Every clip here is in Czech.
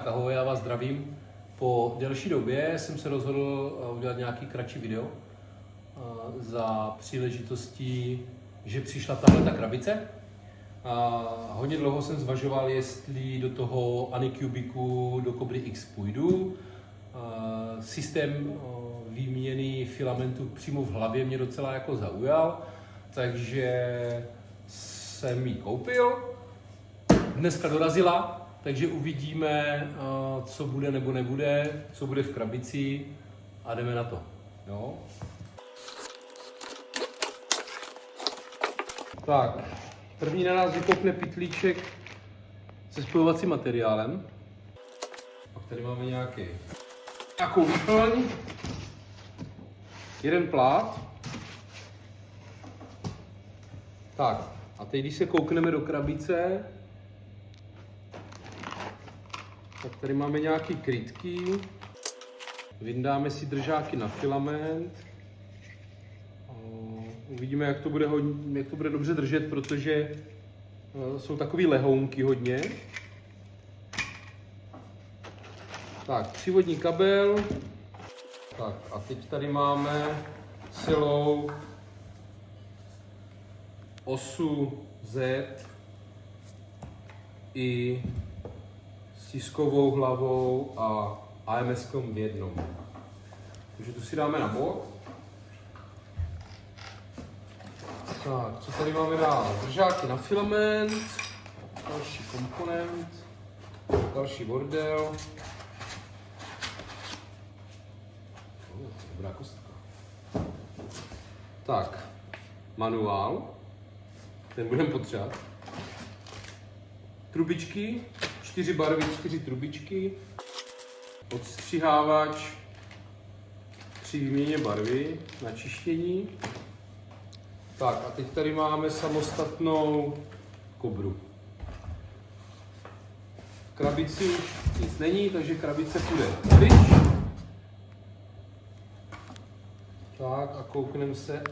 Tak ahoj, já vás zdravím. Po delší době jsem se rozhodl udělat nějaký kratší video za příležitostí, že přišla tahle krabice. Hodně dlouho jsem zvažoval, jestli do toho Anycubicu do Cobry X půjdu. Systém výměny filamentů přímo v hlavě mě docela jako zaujal, takže jsem ji koupil. Dneska dorazila, takže uvidíme, co bude nebo nebude, co bude v krabici a jdeme na to. Jo? Tak, první na nás vykopne pytlíček se spojovacím materiálem. Pak tady máme nějakou výplň, jeden plát. Tak, a teď když se koukneme do krabice, tak tady máme nějaké krytky. Vyndáme si držáky na filament. Uvidíme, jak to bude dobře držet, protože jsou takový lehounky hodně. Tak, přívodní kabel. Tak, a teď tady máme celou osu Z i s tiskovou hlavou a AMS-kom v jednom. Takže tu si dáme na bok. Tak, co tady máme dál? Držáky na filament, další komponent, další bordel. Dobrá kostka. Tak, manuál, ten budeme potřebovat. Trubičky, 4 barvy, 4 trubičky, odstřihávač při výměně barvy na čištění. Tak a teď tady máme samostatnou kobru. V krabici už nic není, takže krabice půjde pryč. Tak a koukneme se,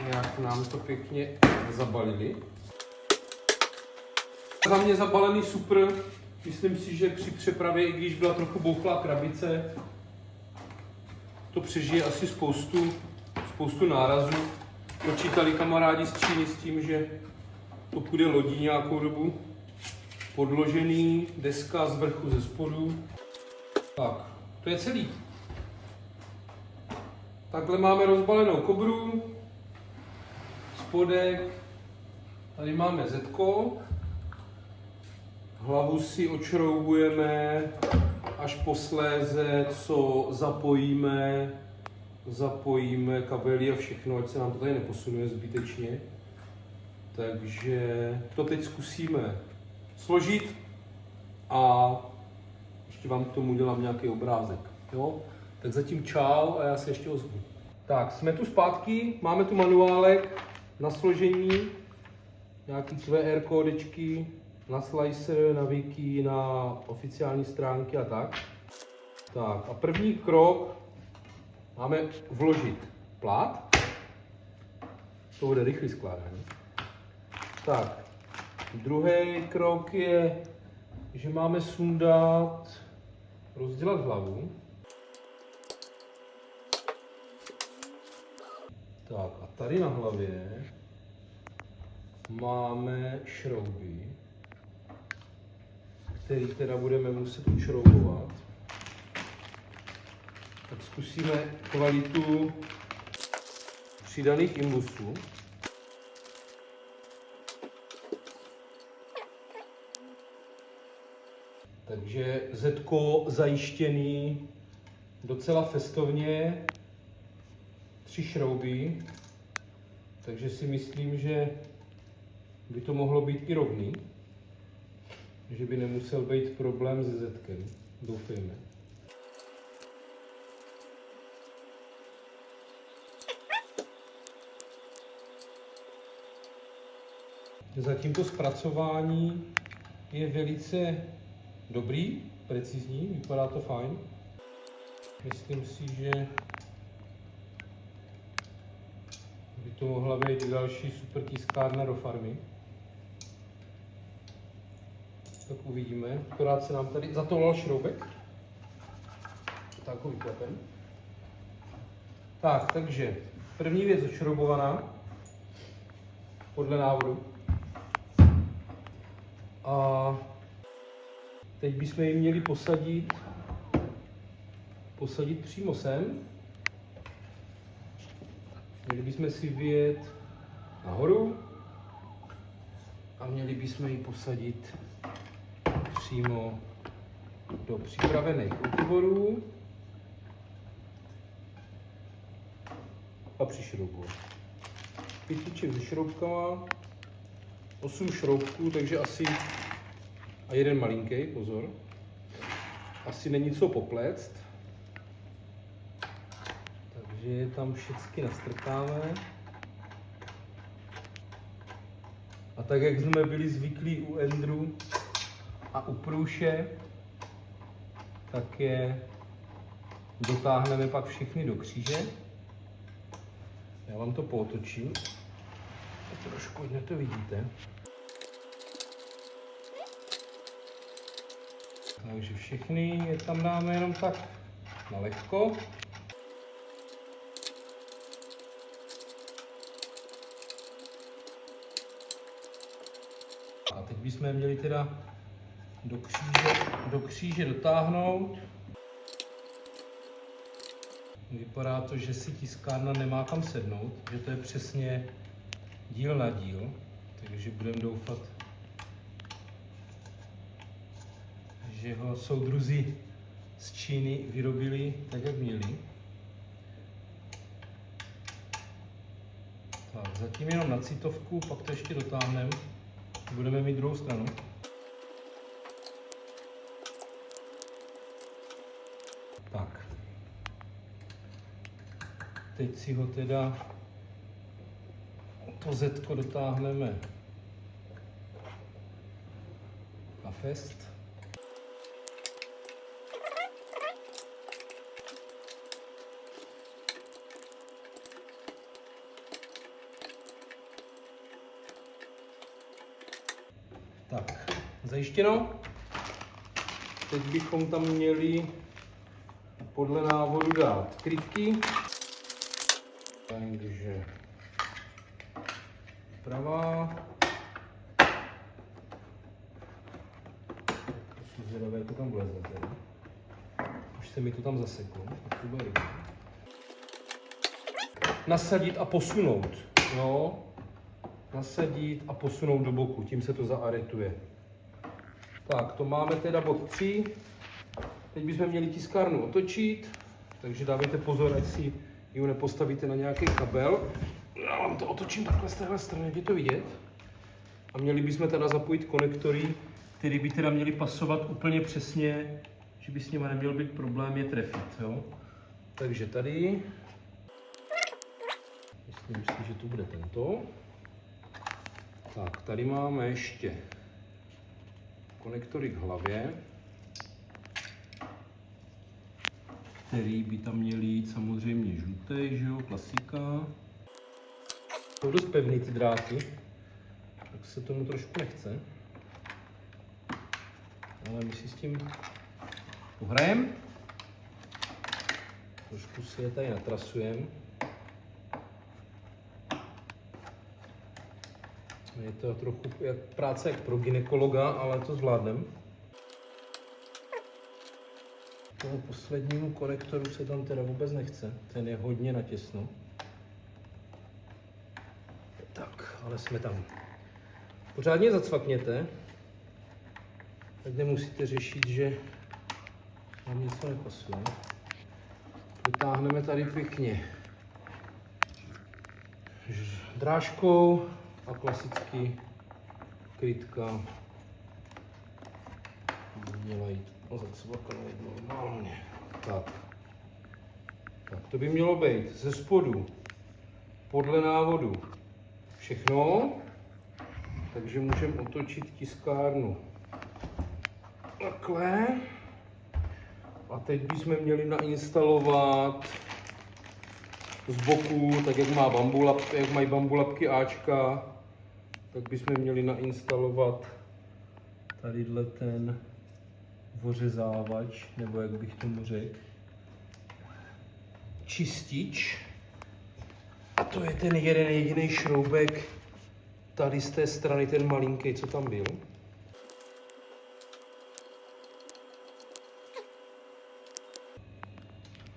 jak nám to pěkně zabalili. Za mě zabalený super, myslím si, že při přepravě, i když byla trochu bouchlá krabice, to přežije asi spoustu nárazů. Počítali kamarádi z Číny s tím, že to půjde lodí nějakou dobu. Podložený, deska z vrchu ze spodu. Tak, to je celý. Takhle máme rozbalenou kobru, spodek, tady máme zetko. Hlavu si odšroubujeme až posléze, co zapojíme kabely a všechno, ať se nám to tady neposunuje zbytečně. Takže to teď zkusíme složit a ještě vám k tomu dělám nějaký obrázek. Jo? Tak zatím čau a já se ještě ozvu. Tak, jsme tu zpátky, máme tu manuálek na složení, nějaký QR kódečky, na Slicer, na Wiki, na oficiální stránky a tak. Tak a první krok máme vložit plát. To bude rychlý skládání. Tak, druhý krok je, že máme rozdělat hlavu. Tak a tady na hlavě máme šrouby, který teda budeme muset odšroubovat. Tak zkusíme kvalitu přidaných imbusů. Takže zetko zajištěný docela festovně, 3 šrouby, takže si myslím, že by to mohlo být i rovný, že by nemusel být problém se zetkem, doufejme. Zatím to zpracování je velice dobrý, precizní, vypadá to fajn. Myslím si, že by to mohla být další super tiskárna do farmy. Tak uvidíme. Akorát se nám tady zatoulal šroubek. Tak ho vyklepem. Tak, takže první věc odšroubovaná podle návodu. A teď bychom ji měli posadit přímo sem. Měli bychom si vyjet nahoru a měli bychom ji posadit přímo do připravených otvorů a přišroubovat. Pytlíček se šroubkama, 8 šroubků, takže asi a jeden malinký, pozor. Asi není co popléct. Takže je tam všechny nastrkáme. A tak, jak jsme byli zvyklí u Andrew a u Průše, tak je dotáhneme pak všechny do kříže. Já vám to pootočím. Trošku, ať to vidíte. Takže všechny je tam dáme jenom tak na lehko. A teď bychom měli teda do kříže dotáhnout. Vypadá to, že si tiskárna nemá kam sednout, že to je přesně díl na díl, takže budeme doufat, že ho soudruzi z Číny vyrobili tak, jak měli. Tak, zatím jenom na citovku, pak to ještě dotáhneme. Budeme mít druhou stranu. Tak. Teď si ho teda to zetko dotáhneme na fest. Tak, zajištěno. Teď bychom tam měli podle návodu dát krytky. Takže pravá. Jsem zvědavý, jak to tam vleze. Už se mi to tam zaseklo. Tak to bude dobrý. Nasadit a posunout. Jo. Nasadit a posunout do boku, tím se to zaaretuje. Tak, to máme teda bod 3. Teď bychom měli tiskárnu otočit, takže dávejte pozor, ať si ji nepostavíte na nějaký kabel. Já vám to otočím takhle z téhle strany, je to vidět. A měli bychom teda zapojit konektory, které by teda měly pasovat úplně přesně, že by s nimi neměl být problém je trefit. Jo? Takže tady, myslím si, že to bude tento. Tak, tady máme ještě konektory k hlavě, který by tam měl jít samozřejmě žlutý, že jo, klasika. Jsou dost pevný ty dráty, tak se tomu trošku nechce. Ale my si s tím uhrajeme. Trošku si je tady natrasujeme. Je to trochu práce jak pro gynekologa, ale to zvládneme. Tomu poslednímu konektoru se tam teda vůbec nechce. Ten je hodně natěsno. Tak, ale jsme tam. Pořádně zacvakněte. Tak nemusíte řešit, že vám něco nepasuje. Vytáhneme tady pěkně drážkou a klasicky krytka by měla jít zacvaknout normálně. Tak. Tak to by mělo být ze spodu podle návodu všechno, takže můžeme otočit tiskárnu takhle. A teď bychom měli nainstalovat z boku, tak jak mají bambulapky Ačka, tak bychom měli nainstalovat tadyhle ten ořezávač, nebo jak bych tomu řekl, čistič. A to je ten jeden jediný šroubek tady z té strany, ten malinký, co tam byl.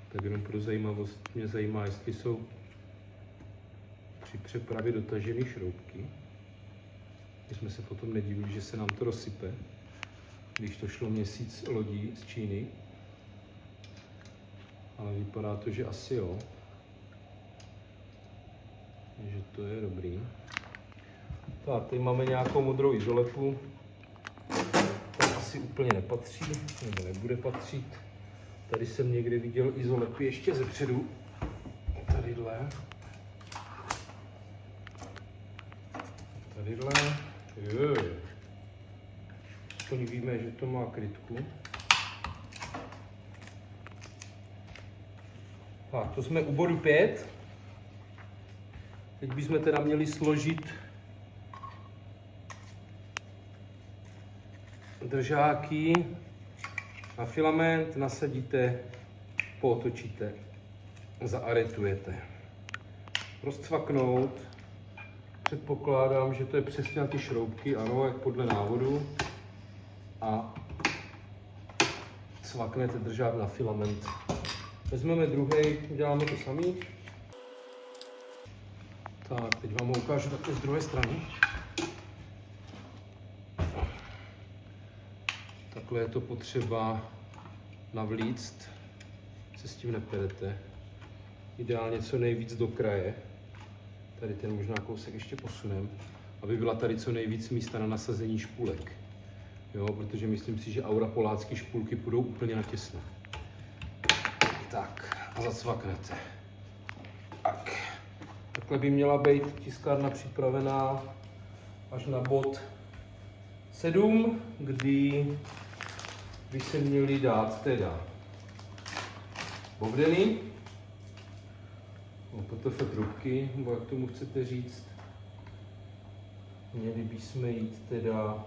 Tak jenom pro zajímavost mě zajímá, jestli jsou při přepravě dotažené šroubky. My jsme se potom nedivili, že se nám to rozsype, když to šlo měsíc lodí z Číny. Ale vypadá to, že asi jo. Takže to je dobrý. Tak, tady máme nějakou modrou izolepu. To asi úplně nepatří, nebo nebude patřit. Tady jsem někde viděl izolepy ještě zepředu. Tadyhle. Tadyhle. Aspoň víme, že to má krytku. Tak, to jsme u bodu 5. Teď bychom teda měli složit držáky na filament, nasadíte, pootočíte, zaaretujete. Rozcvaknout. Předpokládám, že to je přesně na ty šroubky, ano, jak podle návodu. A cvaknete držák na filament. Vezmeme druhý, uděláme to samý. Tak, teď vám ho ukážu takhle z druhé strany. Takhle je to potřeba navlíct, se s tím neperete. Ideálně co nejvíc do kraje. Tady ten možná kousek ještě posunem, aby byla tady co nejvíc místa na nasazení špulek. Jo, protože myslím si, že Aura Polácky špulky půjdou úplně na těsno. Tak, a zacvaknete. Tak. Takhle by měla být tiskárna připravená až na bod 7, kdy by se měly dát teda bovdeny, PTF trubky, nebo jak tomu chcete říct. Měli bychom jít teda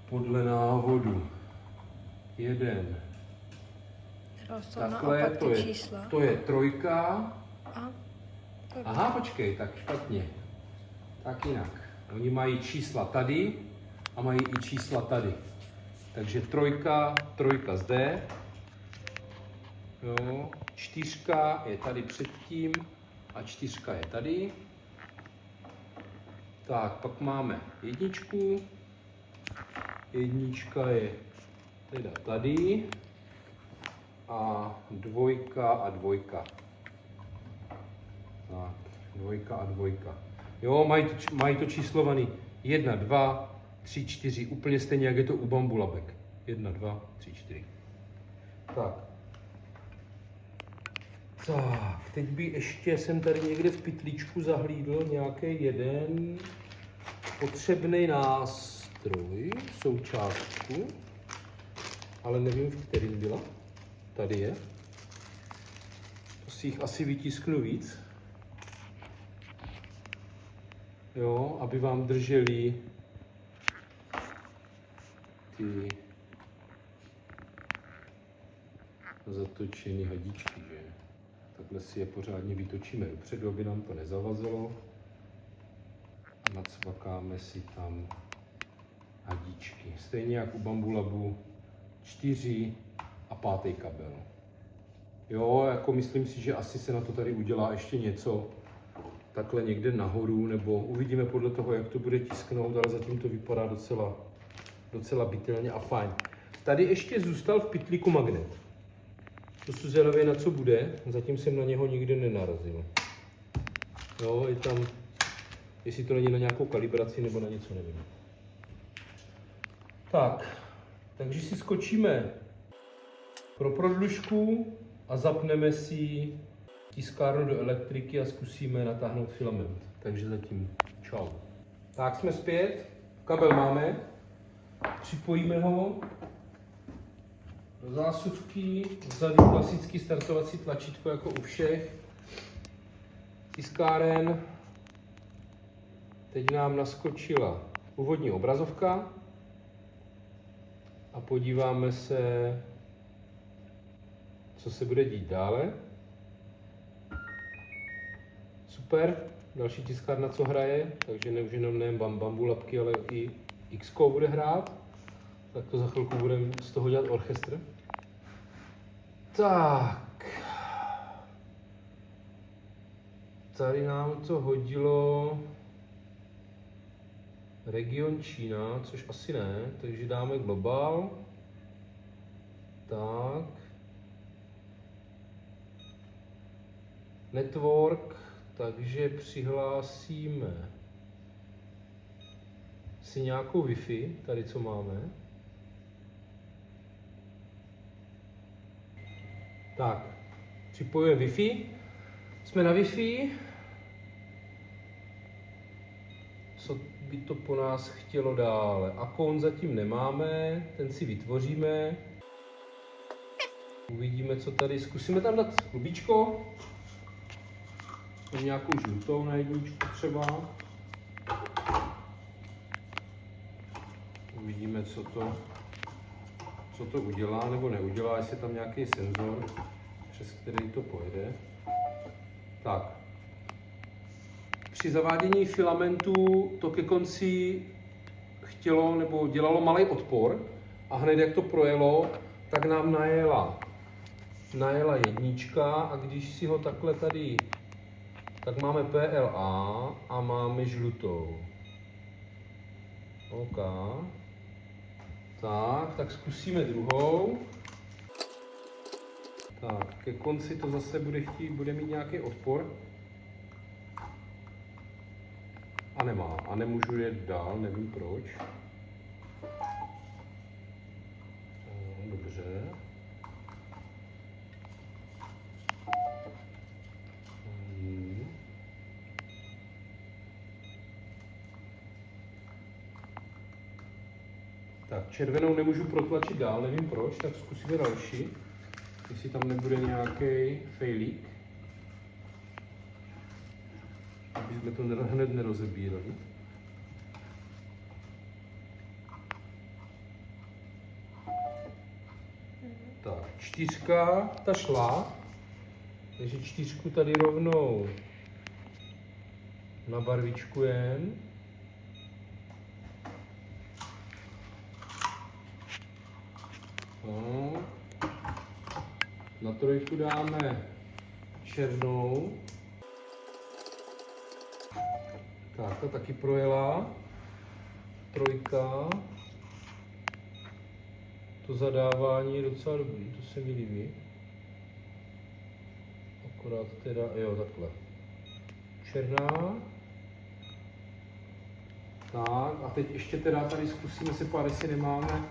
podle návodu. Jeden. Takhle, to je trojka. Aha, počkej, tak špatně. Tak jinak. Oni mají čísla tady a mají i čísla tady. Takže trojka zde. Jo. Čtyřka je tady předtím a čtyřka je tady. Tak, pak máme jedničku. Jednička je teda tady. A dvojka a dvojka. Tak, dvojka a dvojka. Jo, mají to číslovaný 1, 2, 3, 4, úplně stejně, jak je to u bambulabek. 1, 2, 3, 4. Tak. Tak, teď by ještě jsem tady někde v pytlíčku zahlídl nějaký jeden potřebný nástroj, součástku, ale nevím, v kterým byla. Tady je. To si jich asi vytisknu víc. Jo, aby vám drželi ty zatočené hadičky, že? Takhle si je pořádně vytočíme dopředu, aby nám to nezavazilo. Nacvakáme si tam hadičky. Stejně jak u Bambulabu 4 a 5. kabel. Jo, jako myslím si, že asi se na to tady udělá ještě něco takhle někde nahoru, nebo uvidíme podle toho, jak to bude tisknout, ale zatím to vypadá docela bytelně a fajn. Tady ještě zůstal v pytlíku magnet. To jsou zvědavě, na co bude, zatím jsem na něho nikdy nenarazil. Jo, je tam, jestli to není na nějakou kalibraci nebo na něco, nevím. Tak, takže si skočíme pro prodlužku a zapneme si tiskárnu do elektriky a zkusíme natáhnout filament. Takže zatím čau. Tak jsme zpět, kabel máme, připojíme ho do zásuvky, vzadu klasický startovací tlačítko jako u všech tiskáren. Teď nám naskočila úvodní obrazovka a podíváme se, co se bude dít dále. Super, další tiskárna, co hraje, takže už jenom nejen bambu lapky, ale i X-ko bude hrát. Tak to za chvilku budeme z toho dělat orchestr. Tak. Tady nám to hodilo region Čína, což asi ne, takže dáme global. Tak. Network, takže přihlásíme si nějakou Wi-Fi, tady co máme. Tak, připojujeme Wi-Fi. Jsme na Wi-Fi. Co by to po nás chtělo dále? Akont zatím nemáme, ten si vytvoříme. Uvidíme, co tady. Zkusíme tam dát klubíčko. Nějakou žlutou na jedničku třeba. Uvidíme, co to udělá nebo neudělá, jestli je tam nějaký senzor, přes který to pojede. Tak. Při zavádění filamentu to ke konci chtělo nebo dělalo malý odpor a hned jak to projelo, tak nám najela jednička a když si ho takhle tady, tak máme PLA a máme žlutou. OK. Tak zkusíme druhou. Tak, ke konci to zase bude mít nějaký odpor. A nemá. A nemůžu jet dál, nevím proč. Dobře. Tak, červenou nemůžu protlačit dál, nevím proč, tak zkusíme další. Jestli tam nebude nějaký failík. Aby jsme to hned nerozebírali. Tak, 4, ta šla. Takže 4 tady rovnou nabarvičkujeme. No. Na 3 dáme černou. Tak, ta taky projela. 3. To zadávání je docela dobrý, to se mi líbí. Akorát teda, jo, takhle. Černá. Tak, a teď ještě teda tady zkusíme se pár, jestli nemáme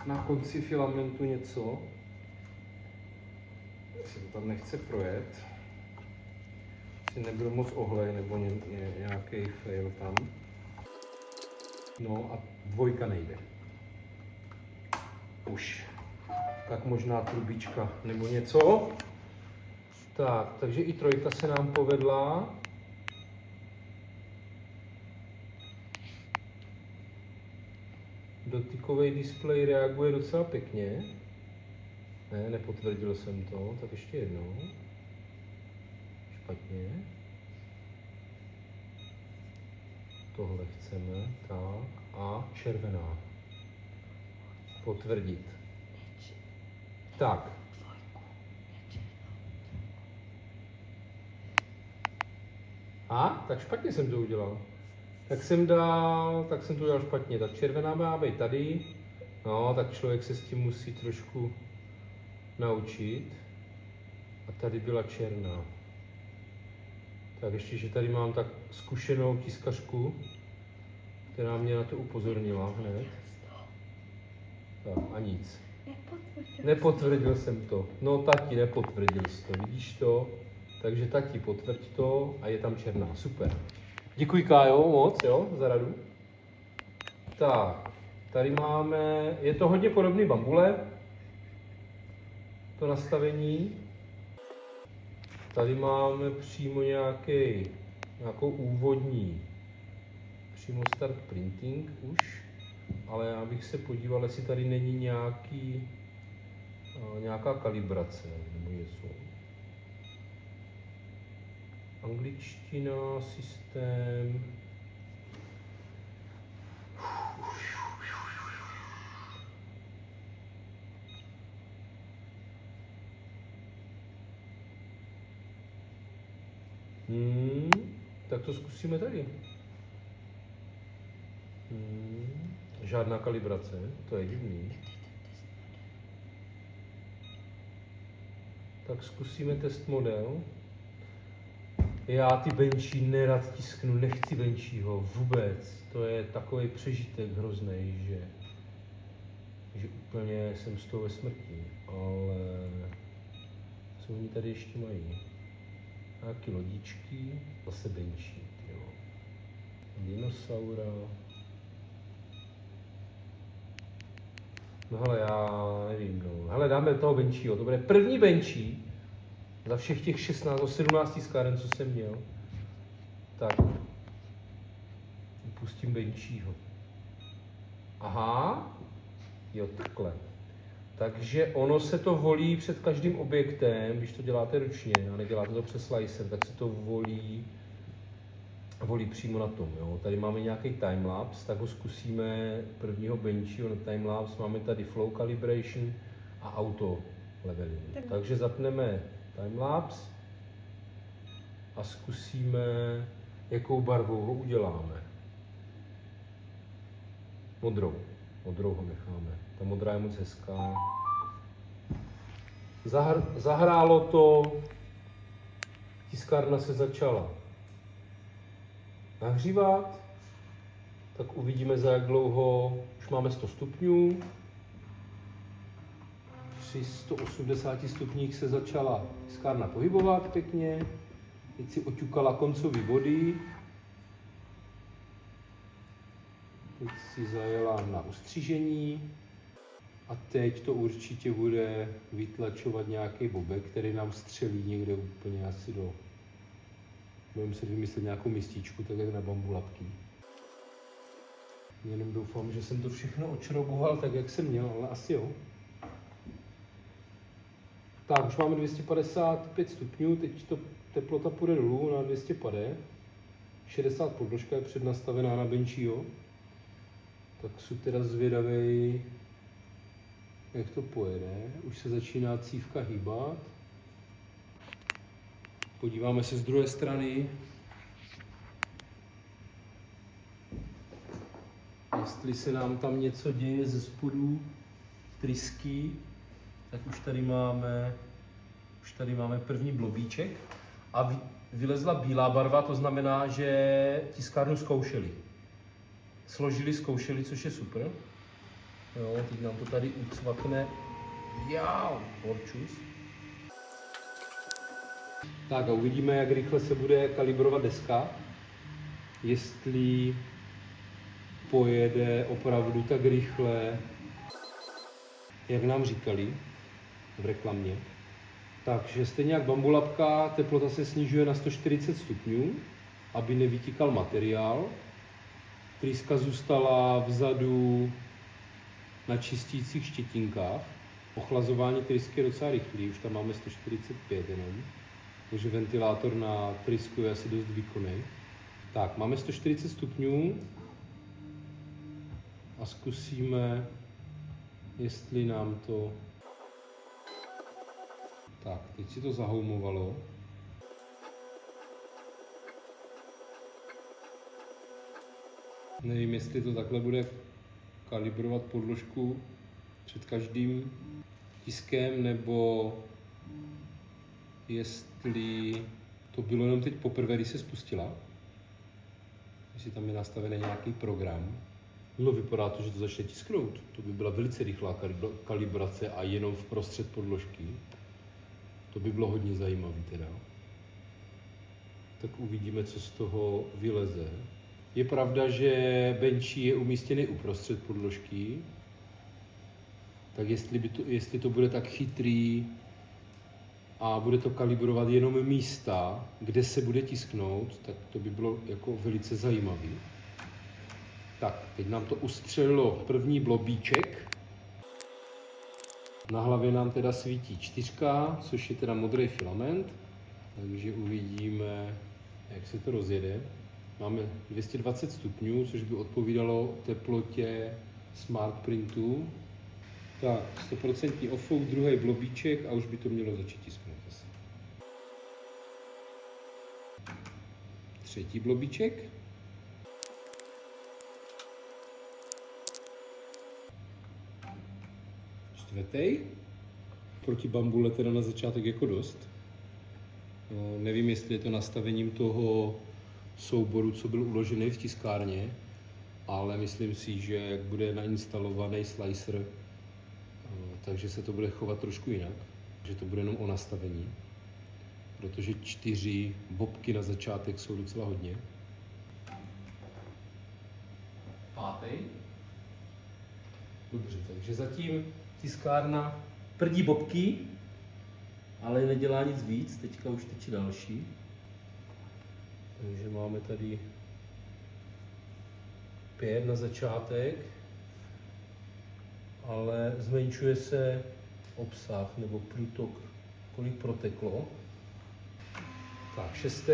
na konci filamentu něco. Jestli to tam nechce projet. Jestli nebude moc ohlej nebo nějaký fail tam. No a 2 nejde. Už. Tak možná trubička nebo něco. Tak, takže i 3 se nám povedla. Dotykový displej reaguje docela pěkně. Ne, nepotvrdil jsem to, tak ještě jednou. Špatně. Tohle chceme, tak. A červená. Potvrdit. Tak. A? Tak špatně jsem to udělal. Tak jsem to udělal špatně. Tak červená má být tady. No, tak člověk se s tím musí trošku naučit. A tady byla černá. Tak ještě, že tady mám tak zkušenou tiskařku, která mě na to upozornila hned. Tak a nic. Nepotvrdil jsem to. No tati, nepotvrdil jsi to, vidíš to? Takže tati, potvrď to a je tam černá. Super. Děkuji, Kájo, moc, jo, za radu. Tak, tady máme, je to hodně podobný bambule, to nastavení. Tady máme přímo nějakou úvodní přímo start printing už, ale já bych se podíval, jestli tady není nějaká kalibrace nebo něco. Angličtina, systém. Tak to zkusíme tady. Žádná kalibrace, to je divný. Tak zkusíme test model. Já ty benčí nerad tisknu, nechci benčího vůbec. To je takový přežitek hrozný, že úplně jsem z toho ve smrti. Ale co oni tady ještě mají? Nějaké lodičky, zase benčí, jo. Dinosaura. No hele, já nevím, no. Hele, dáme toho benčího, to bude první benčí za všech těch 16 17 tiskáren, co jsem měl. Tak, pustím benčího. Aha, jo, takhle. Takže ono se to volí před každým objektem, když to děláte ručně a neděláte to přes slicer, tak se to volí přímo na tom. Jo. Tady máme nějaký timelapse, tak ho zkusíme prvního benčího na timelapse. Máme tady flow calibration a auto leveling. Takže zapneme timelapse a zkusíme, jakou barvou ho uděláme. Modrou ho necháme. Ta modrá je moc hezká. Zahrálo to, tiskárna se začala nahřívat, tak uvidíme, za jak dlouho. Už máme 100 stupňů. Při 180 stupních se začala tiskárna pohybovat pěkně. Teď si oťukala koncový body. Teď si zajela na ustřížení. A teď to určitě bude vytlačovat nějaký bobek, který nám střelí někde úplně asi do... Budeme si vymyslet nějakou mističku, tak jak na bambulapky. Jenom doufám, že jsem to všechno očrouboval tak, jak jsem měl, ale asi jo. Tak, už máme 255 stupňů, teď to teplota půjde dolů na 250. 60 podložka je přednastavená na benčího. Tak jsem teda zvědavej, jak to pojede. Už se začíná cívka hýbat. Podíváme se z druhé strany, jestli se nám tam něco děje ze spodu, trysky, tak už tady máme první blobíček a vylezla bílá barva, to znamená, že tiskárnu zkoušeli. Zkoušeli, což je super. Jo, teď nám to tady ucvakne. Porčus. Tak a uvidíme, jak rychle se bude kalibrovat deska. Jestli pojede opravdu tak rychle, jak nám říkali v reklamě. Takže stejně jak bambulapka, teplota se snižuje na 140 stupňů, aby nevytíkal materiál. Trýska zůstala vzadu na čistících štětinkách. Ochlazování trysky je docela rychlý, už tam máme 145 jenom. Takže ventilátor na trysku je asi dost výkonný. Tak, máme 140 stupňů a zkusíme, jestli nám to... Tak, teď si to zahoumovalo. Nevím, jestli to takhle bude kalibrovat podložku před každým tiskem, nebo jestli to bylo jenom teď poprvé, když se spustila. Jestli tam je nastavený nějaký program. No, vypadá to, že to začne tisknout. To by byla velice rychlá kalibrace a jenom v prostřed podložky. To by bylo hodně zajímavé teda. Tak uvidíme, co z toho vyleze. Je pravda, že benčí je umístěný uprostřed podložky. Tak jestli to bude tak chytrý a bude to kalibrovat jenom místa, kde se bude tisknout, tak to by bylo jako velice zajímavé. Tak, teď nám to ustřelilo první blobíček. Na hlavě nám teda svítí 4, což je teda modrý filament. Takže uvidíme, jak se to rozjede. Máme 220 stupňů, což by odpovídalo teplotě Smart Printu. Tak, 100% ofouk, druhý blobíček a už by to mělo začít tisknout asi. Třetí blobíček. Čtvrtý. Proti bambule teda na začátek jako dost. No, nevím, jestli je to nastavením toho souboru, co byl uložený v tiskárně, ale myslím si, že jak bude nainstalovaný slicer, takže se to bude chovat trošku jinak, že to bude jenom o nastavení, protože 4 bobky na začátek jsou docela hodně. Pátý. Dobře, takže zatím tiskárna prdí bobky, ale nedělá nic víc, teďka už teče další. Takže máme tady 5 na začátek, ale zmenšuje se obsah nebo průtok, kolik proteklo. Tak, 6.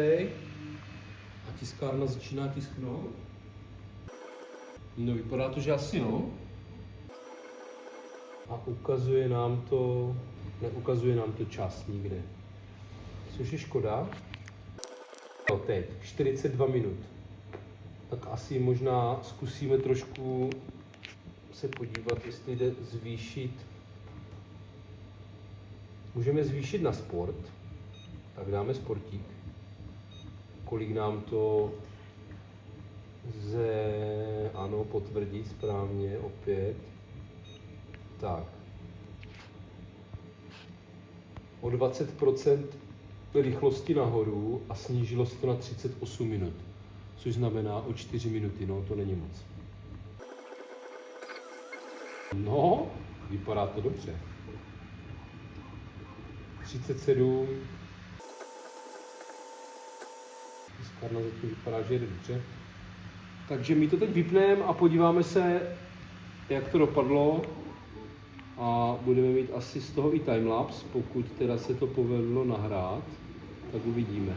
A tiskárna začíná tisknout. No, vypadá to, že asi no. A ukazuje nám to, neukazuje nám to čas nikde. Což je škoda. No teď, 42 minut. Tak asi možná zkusíme trošku se podívat, jestli jde zvýšit. Můžeme zvýšit na sport. Tak dáme sportík. Kolik nám to ano, potvrdí správně opět. Tak. O 20% rychlosti nahoru a snížilo se to na 38 minut. Což znamená o 4 minuty, no to není moc. No, vypadá to dobře. 37. Tiskárna zatím vypadá, že jede dobře. Takže my to teď vypneme a podíváme se, jak to dopadlo. A budeme mít asi z toho i timelapse, pokud teda se to povedlo nahrát, tak uvidíme.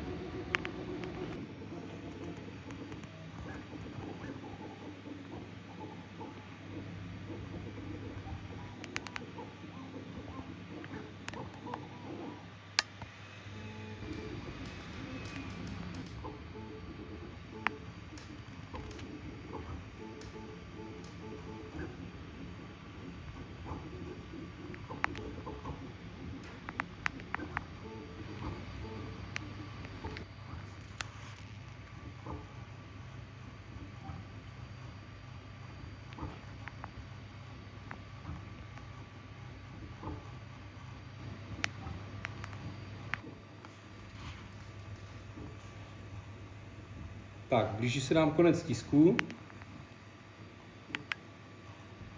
Tak, blíží se nám konec tisku.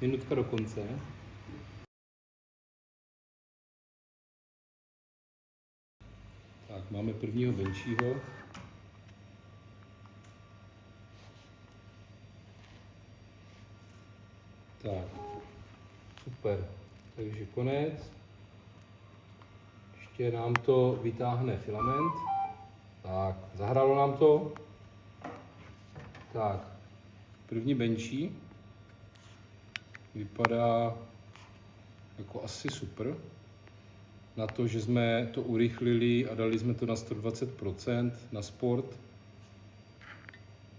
Minutka do konce. Tak, máme prvního benčího. Tak, super. Takže konec. Ještě nám to vytáhne filament. Tak, zahrálo nám to. Tak, první benčí vypadá jako asi super. Na to, že jsme to urychlili a dali jsme to na 120% na sport,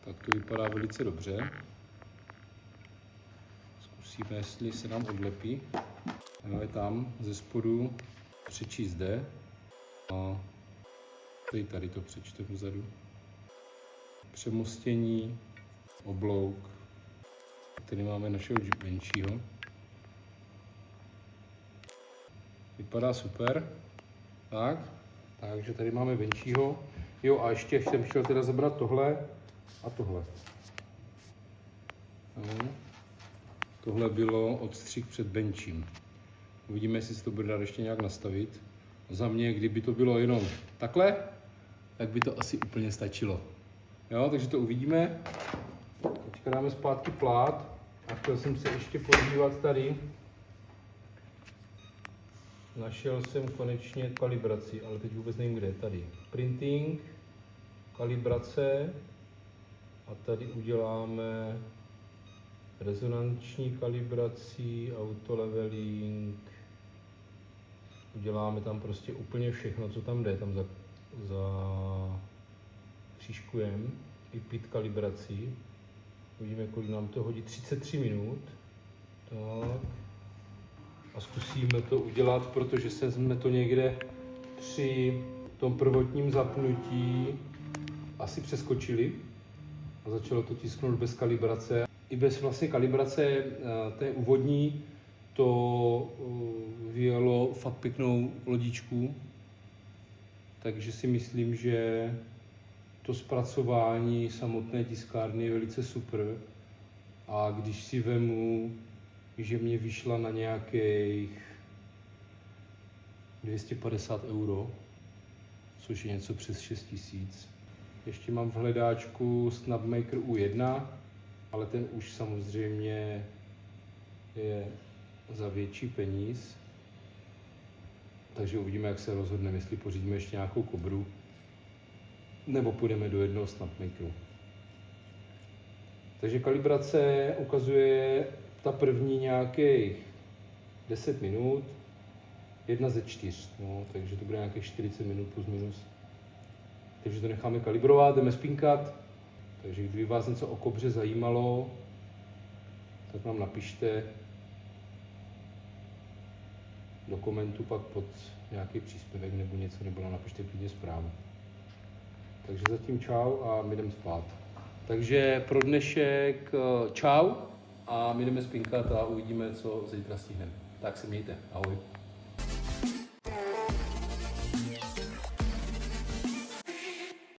tak to vypadá velice dobře. Zkusíme, jestli se nám odlepí. Máme tam ze spodu přečíst zde. A tady to přečtu vzadu. Přemostění, oblouk. Tady máme našeho benčího. Vypadá super. Tak, takže tady máme benčího. Jo, a ještě jsem chtěl teda zabrat tohle a tohle. No. Tohle bylo odstřih před benčím. Uvidíme, jestli se to bude dát ještě nějak nastavit. Za mě, kdyby to bylo jenom takhle, tak by to asi úplně stačilo. Jo, takže to uvidíme. Teďka dáme zpátky plát a chtěl jsem se ještě podívat tady. Našel jsem konečně kalibraci, ale teď vůbec nevím, kde je tady. Printing, kalibrace a tady uděláme rezonanční kalibraci, autoleveling. Uděláme tam prostě úplně všechno, co tam jde, tam za křížkujem i pit kalibrací. Uvidíme, kolik nám to hodí, 33 minut. Tak. A zkusíme to udělat, protože jsme to někde při tom prvotním zapnutí asi přeskočili a začalo to tisknout bez kalibrace. I bez vlastně kalibrace té úvodní to vyjelo fakt pěknou lodičku, takže si myslím, že to zpracování samotné tiskárny je velice super. A když si vemu, že mě vyšla na nějakých 250 €, což je něco přes 6 000. Ještě mám v hledáčku Snapmaker U1, ale ten už samozřejmě je za větší peníz. Takže uvidíme, jak se rozhodneme, jestli pořídíme ještě nějakou Kobru, nebo půjdeme do jednoho Snapmakeru. Takže kalibrace ukazuje ta první nějakých 10 minut, 1 ze 4, no, takže to bude nějakých 40 minut plus minus. Takže to necháme kalibrovat, jdeme spinkat. Takže kdyby vás něco o Kobře zajímalo, tak nám napište do komentu pak pod nějaký příspěvek nebo něco, nebo nám napište klidně zprávu. Takže zatím čau a my jdeme spát. Takže pro dnešek čau a my jdeme spinkat a uvidíme, co zítra stihneme. Tak se mějte. Ahoj.